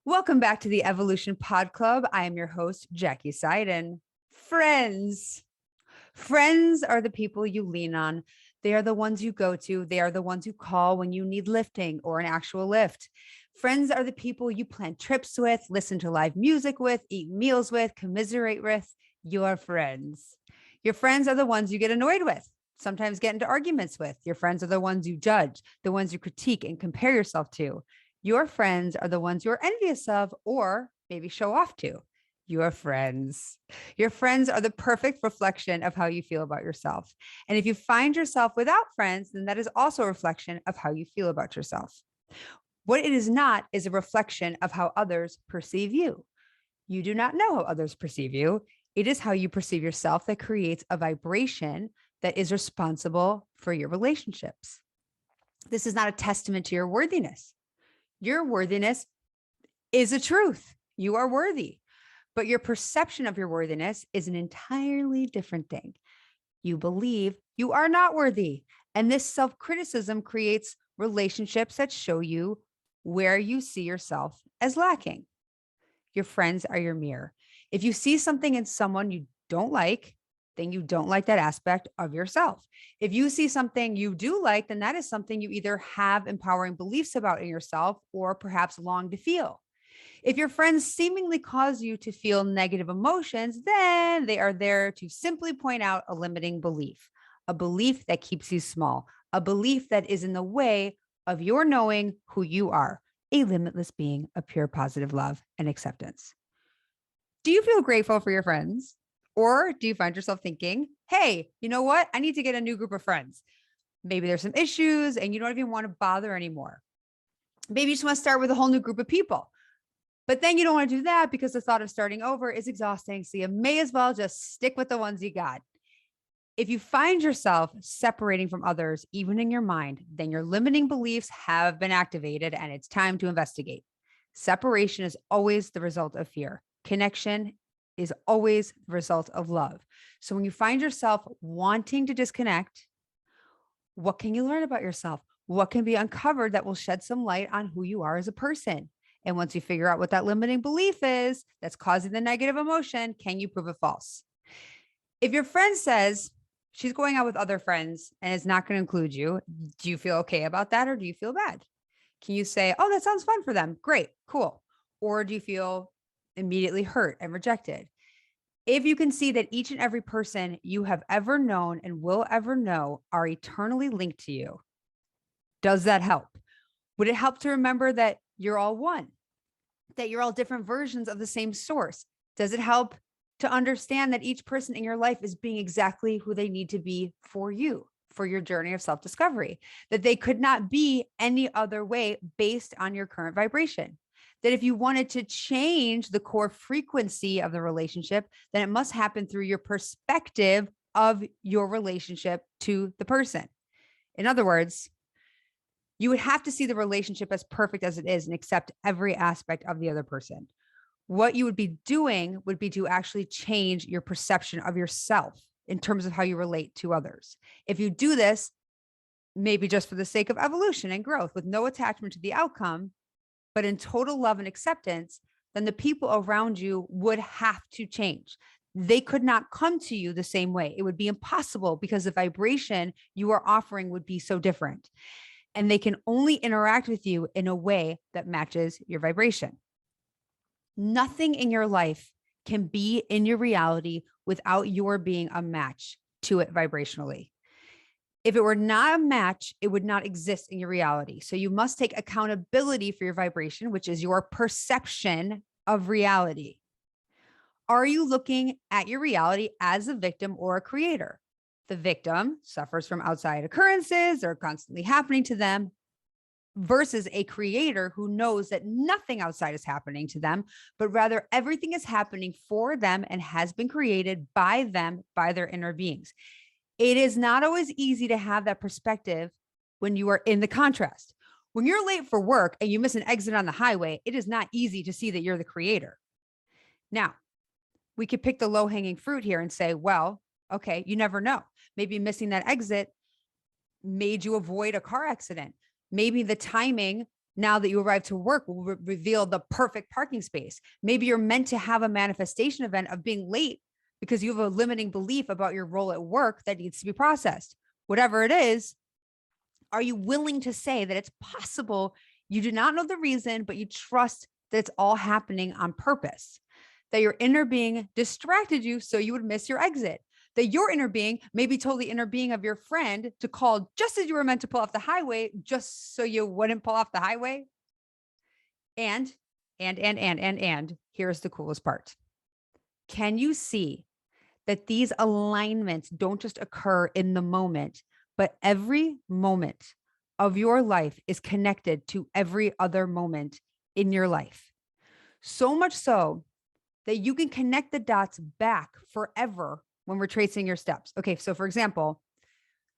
Welcome back to the Evolution Podclub. I am your host, Jackie Seiden. Friends. Friends are the people you lean on. They are the ones you go to. They are the ones you call when you need lifting or an actual lift. Friends are the people you plan trips with, listen to live music with, eat meals with, commiserate with. Your friends. Your friends are the ones you get annoyed with, sometimes get into arguments with. Your friends are the ones you judge, the ones you critique and compare yourself to. Your friends are the ones you're envious of or maybe show off to. Your friends. Your friends are the perfect reflection of how you feel about yourself. And if you find yourself without friends, then that is also a reflection of how you feel about yourself. What it is not is a reflection of how others perceive you. You do not know how others perceive you. It is how you perceive yourself that creates a vibration that is responsible for your relationships. This is not a testament to your worthiness. Your worthiness is a truth. You are worthy, but your perception of your worthiness is an entirely different thing. You believe you are not worthy. And this self-criticism creates relationships that show you where you see yourself as lacking. Your friends are your mirror. If you see something in someone you don't like, then you don't like that aspect of yourself. If you see something you do like, then that is something you either have empowering beliefs about in yourself or perhaps long to feel. If your friends seemingly cause you to feel negative emotions, then they are there to simply point out a limiting belief, a belief that keeps you small, a belief that is in the way of your knowing who you are, a limitless being of pure positive love and acceptance. Do you feel grateful for your friends? Or do you find yourself thinking, hey, you know what? I need to get a new group of friends. Maybe there's some issues and you don't even want to bother anymore. Maybe you just want to start with a whole new group of people. But then you don't want to do that because the thought of starting over is exhausting. So you may as well just stick with the ones you got. If you find yourself separating from others, even in your mind, then your limiting beliefs have been activated and it's time to investigate. Separation is always the result of fear. Connection is always the result of love. So when you find yourself wanting to disconnect, what can you learn about yourself? What can be uncovered that will shed some light on who you are as a person? And once you figure out what that limiting belief is that's causing the negative emotion, can you prove it false? If your friend says she's going out with other friends and is not going to include you, do you feel okay about that or do you feel bad? Can you say, oh, that sounds fun for them? Great, cool. Or do you feel immediately hurt and rejected? If you can see that each and every person you have ever known and will ever know are eternally linked to you, does that help? Would it help to remember that you're all one, that you're all different versions of the same source? Does it help to understand that each person in your life is being exactly who they need to be for you, for your journey of self-discovery, that they could not be any other way based on your current vibration? That if you wanted to change the core frequency of the relationship, then it must happen through your perspective of your relationship to the person. In other words, you would have to see the relationship as perfect as it is and accept every aspect of the other person. What you would be doing would be to actually change your perception of yourself in terms of how you relate to others. If you do this, maybe just for the sake of evolution and growth with no attachment to the outcome, but in total love and acceptance, then the people around you would have to change. They could not come to you the same way. It would be impossible because the vibration you are offering would be so different. And they can only interact with you in a way that matches your vibration. Nothing in your life can be in your reality without your being a match to it vibrationally. If it were not a match, it would not exist in your reality. So you must take accountability for your vibration, which is your perception of reality. Are you looking at your reality as a victim or a creator? The victim suffers from outside occurrences that are constantly happening to them versus a creator who knows that nothing outside is happening to them, but rather everything is happening for them and has been created by them, by their inner beings. It is not always easy to have that perspective when you are in the contrast. When you're late for work and you miss an exit on the highway, it is not easy to see that you're the creator. Now, we could pick the low-hanging fruit here and say, well, okay, you never know. Maybe missing that exit made you avoid a car accident. Maybe the timing now that you arrive to work will reveal the perfect parking space. Maybe you're meant to have a manifestation event of being late because you have a limiting belief about your role at work that needs to be processed. Whatever it is, are you willing to say that it's possible you do not know the reason, but you trust that it's all happening on purpose? That your inner being distracted you so you would miss your exit. That your inner being may be totally inner being of your friend to call just as you were meant to pull off the highway, just so you wouldn't pull off the highway. And here's the coolest part. Can you see that these alignments don't just occur in the moment, but every moment of your life is connected to every other moment in your life? So much so that you can connect the dots back forever when we're tracing your steps. Okay, so for example,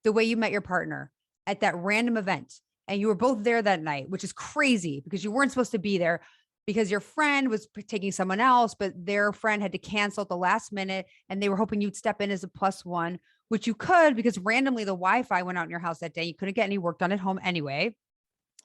the way you met your partner at that random event and you were both there that night, which is crazy because you weren't supposed to be there because your friend was taking someone else, but their friend had to cancel at the last minute and they were hoping you'd step in as a plus one, which you could because randomly the Wi-Fi went out in your house that day. You couldn't get any work done at home anyway,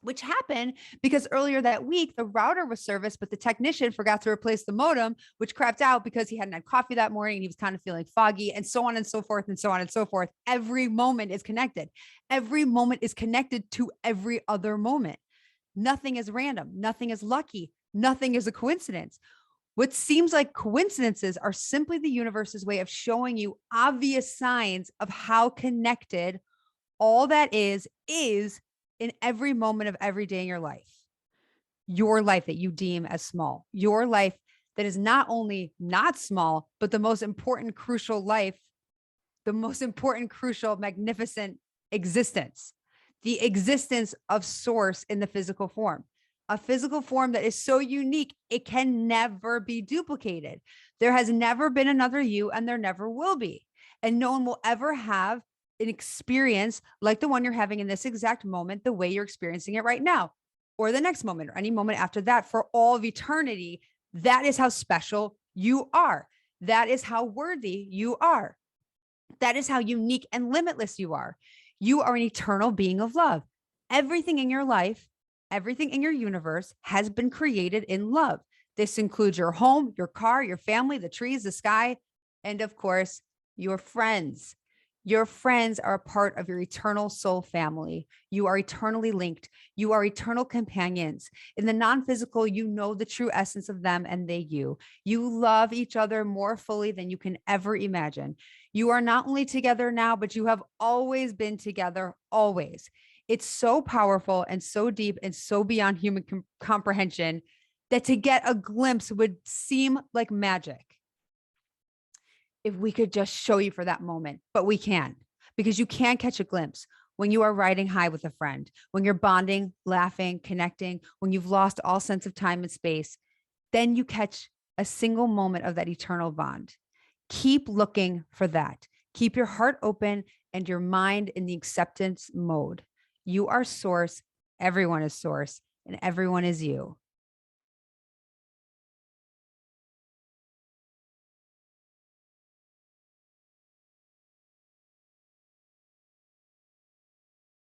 which happened because earlier that week, the router was serviced, but the technician forgot to replace the modem, which crapped out because he hadn't had coffee that morning and he was kind of feeling foggy and so on and so forth and so on and so forth. Every moment is connected. Every moment is connected to every other moment. Nothing is random. Nothing is lucky. Nothing is a coincidence. What seems like coincidences are simply the universe's way of showing you obvious signs of how connected all that is in every moment of every day in your life that you deem as small, your life that is not only not small, but the most important, crucial life, the most important, crucial, magnificent existence, the existence of source in the physical form, a physical form that is so unique, it can never be duplicated. There has never been another you and there never will be. And no one will ever have an experience like the one you're having in this exact moment, the way you're experiencing it right now, or the next moment, or any moment after that for all of eternity. That is how special you are. That is how worthy you are. That is how unique and limitless you are. You are an eternal being of love. Everything in your life, everything in your universe has been created in love. This includes your home, your car, your family, the trees, the sky, and of course, your friends. Your friends are a part of your eternal soul family. You are eternally linked. You are eternal companions. In the non-physical, you know the true essence of them and they you. You love each other more fully than you can ever imagine. You are not only together now, but you have always been together, always. It's so powerful and so deep and so beyond human comprehension that to get a glimpse would seem like magic if we could just show you for that moment, but we can't, because you can catch a glimpse when you are riding high with a friend, when you're bonding, laughing, connecting, when you've lost all sense of time and space, then you catch a single moment of that eternal bond. Keep looking for that. Keep your heart open and your mind in the acceptance mode. You are source, everyone is source, and everyone is you.